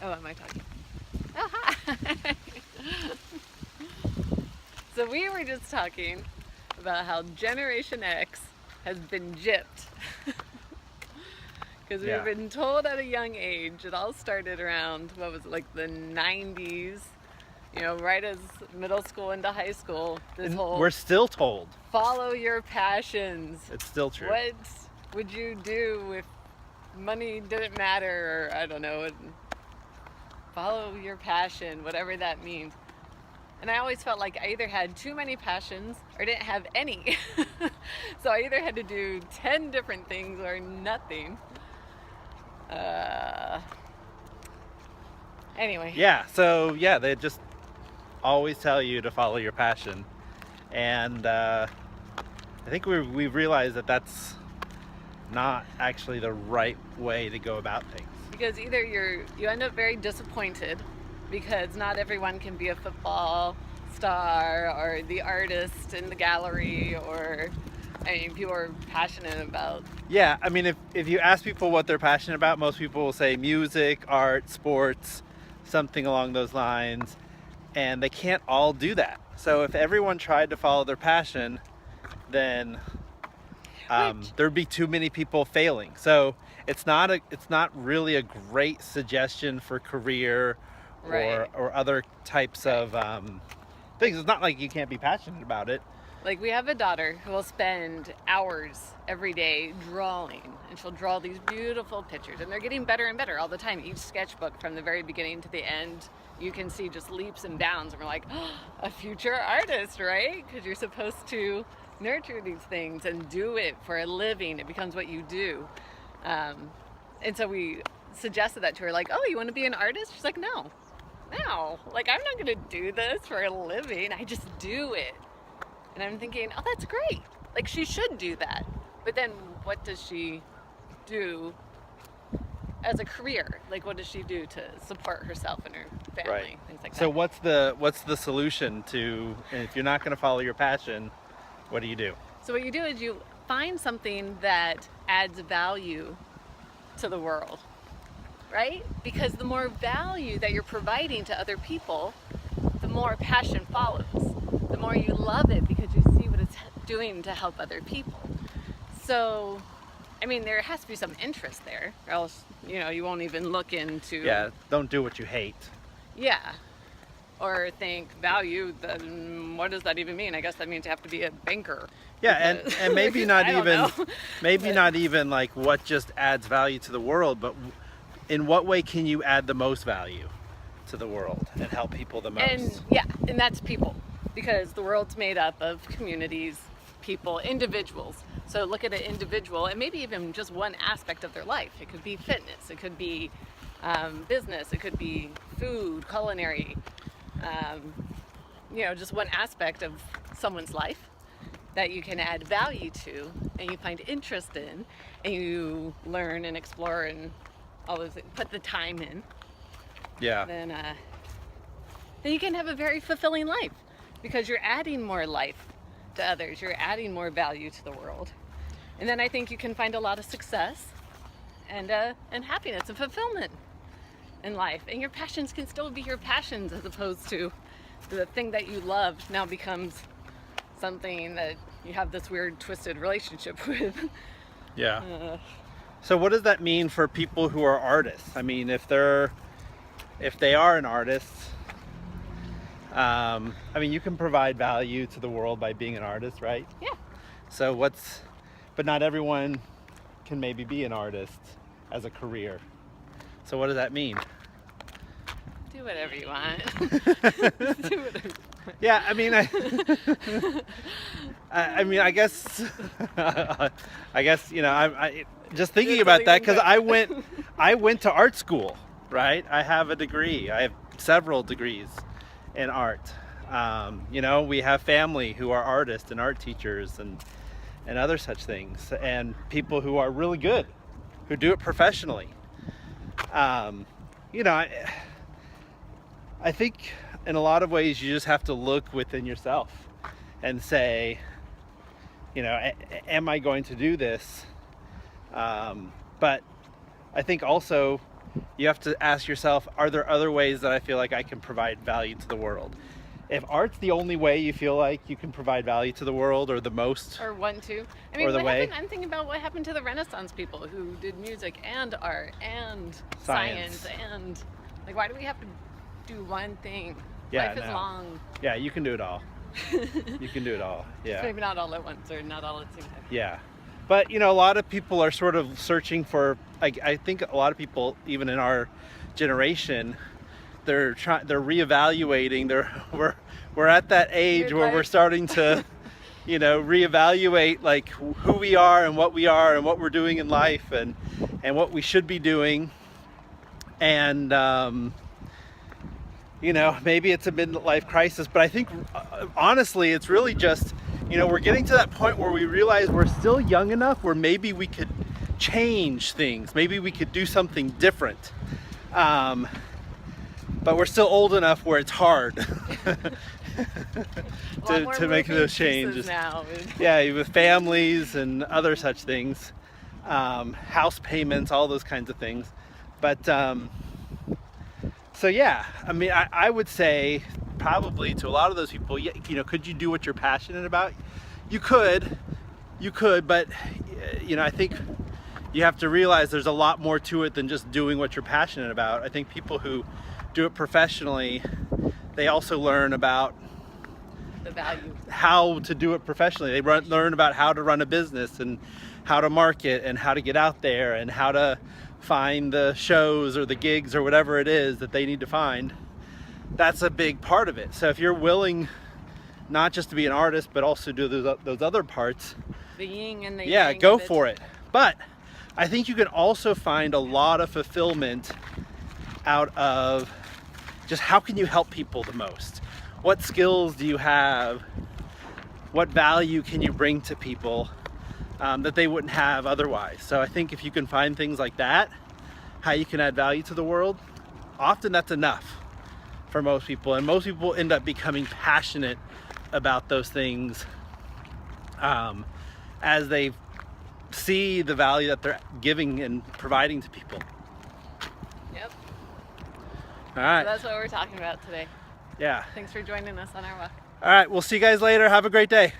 Oh, am I talking? Oh, hi. So we were just talking about how Generation X has been gypped. Because we've Yeah. been told at a young age, it all started around, what was it, like the 90s, right as middle school into high school, this And whole we're still told. follow your passions. It's still true. What would you do if money didn't matter, or I don't know, follow your passion, whatever that means. And I always felt like I either had too many passions or didn't have any. So I either had to do 10 different things or nothing. Anyway. Yeah, so yeah, they just always tell you to follow your passion. And I think we've realized that that's not actually the right way to go about things. Because either you end up very disappointed because not everyone can be a football star or the artist in the gallery, or people are passionate about. Yeah, I mean, if you ask people what they're passionate about, most people will say music, art, sports, something along those lines, and they can't all do that. So if everyone tried to follow their passion, then there'd be too many people failing. So it's not really a great suggestion for career Right. or other types of things. It's not like you can't be passionate about it. Like, we have a daughter who will spend hours every day drawing, and she'll draw these beautiful pictures, and they're getting better and better all the time. Each sketchbook, from the very beginning to the end, you can see just leaps and bounds, and we're like, oh, a future artist, right? Because you're supposed to nurture these things and do it for a living. It becomes what you do. And so we suggested that to her, like, oh, you want to be an artist? She's like, no, like, I'm not going to do this for a living. I just do it. And I'm thinking, oh, that's great. Like, she should do that. But then what does she do as a career? Like, what does she do to support herself and her family? Right. Things like that. So what's the solution to, if you're not going to follow your passion, what do you do? So what you do is you find something that adds value to the world, right? Because the more value that you're providing to other people, the more passion follows. The more you love it because you see what it's doing to help other people. So, I mean, there has to be some interest there, or else, you won't even look into. Yeah, don't do what you hate. Yeah. Or think value, then what does that even mean? I guess that means you have to be a banker. Yeah, and maybe not I don't even, know. maybe not even like what just adds value to the world, but in what way can you add the most value to the world and help people the most? And that's people, because the world's made up of communities, people, individuals. So look at an individual and maybe even just one aspect of their life. It could be fitness, it could be business, it could be food, culinary, just one aspect of someone's life that you can add value to and you find interest in, and you learn and explore and all those things, put the time in. Yeah. Then you can have a very fulfilling life, because you're adding more life to others, you're adding more value to the world. And then I think you can find a lot of success and happiness and fulfillment in life. And your passions can still be your passions, as opposed to the thing that you love now becomes something that you have this weird twisted relationship with. Yeah. So what does that mean for people who are artists? I mean, if they are an artist, I mean, you can provide value to the world by being an artist, right? Yeah. So but not everyone can maybe be an artist as a career. So what does that mean? Do whatever you want. Do whatever you want. Yeah, I mean, I guess, I just thinking about that, because I went to art school, right? I have a degree. I have several degrees in art. We have family who are artists and art teachers and other such things, and people who are really good, who do it professionally. I think in a lot of ways you just have to look within yourself and say, am I going to do this? But I think also you have to ask yourself, are there other ways that I feel like I can provide value to the world? If art's the only way you feel like you can provide value to the world, or the most, Or one, two. I mean, or the what way. happened? I'm thinking about what happened to the Renaissance people who did music and art and Science. science and like, why do we have to do one thing? Yeah, Life is no. long. Yeah, you can do it all. You can do it all. Yeah. Maybe not all at once or not all at the same time. Yeah. But a lot of people are sort of searching for, I think a lot of people, even in our generation, they're reevaluating. We're at that age where we're starting to, reevaluate like who we are and what we're doing in life and what we should be doing. And maybe it's a midlife crisis, but I think honestly, it's really just, we're getting to that point where we realize we're still young enough where maybe we could change things. Maybe we could do something different. But we're still old enough where it's hard to make those changes. Now. Yeah, with families and other such things, house payments, all those kinds of things. But so yeah, I mean, I would say probably to a lot of those people, could you do what you're passionate about? You could, but I think you have to realize there's a lot more to it than just doing what you're passionate about. I think people who do it professionally, they also learn about the value, how to do it professionally. They learn about how to run a business and how to market and how to get out there and how to find the shows or the gigs or whatever it is that they need to find. That's a big part of it. So if you're willing not just to be an artist but also do those other parts, the yin and the yeah, yang go of it. for it. But I think you can also find a lot of fulfillment out of just how can you help people the most? What skills do you have? What value can you bring to people that they wouldn't have otherwise? So I think if you can find things like that, how you can add value to the world, often that's enough for most people. And most people end up becoming passionate about those things as they see the value that they're giving and providing to people. Yep. All right. So that's what we're talking about today. Yeah. Thanks for joining us on our walk. All right. We'll see you guys later. Have a great day.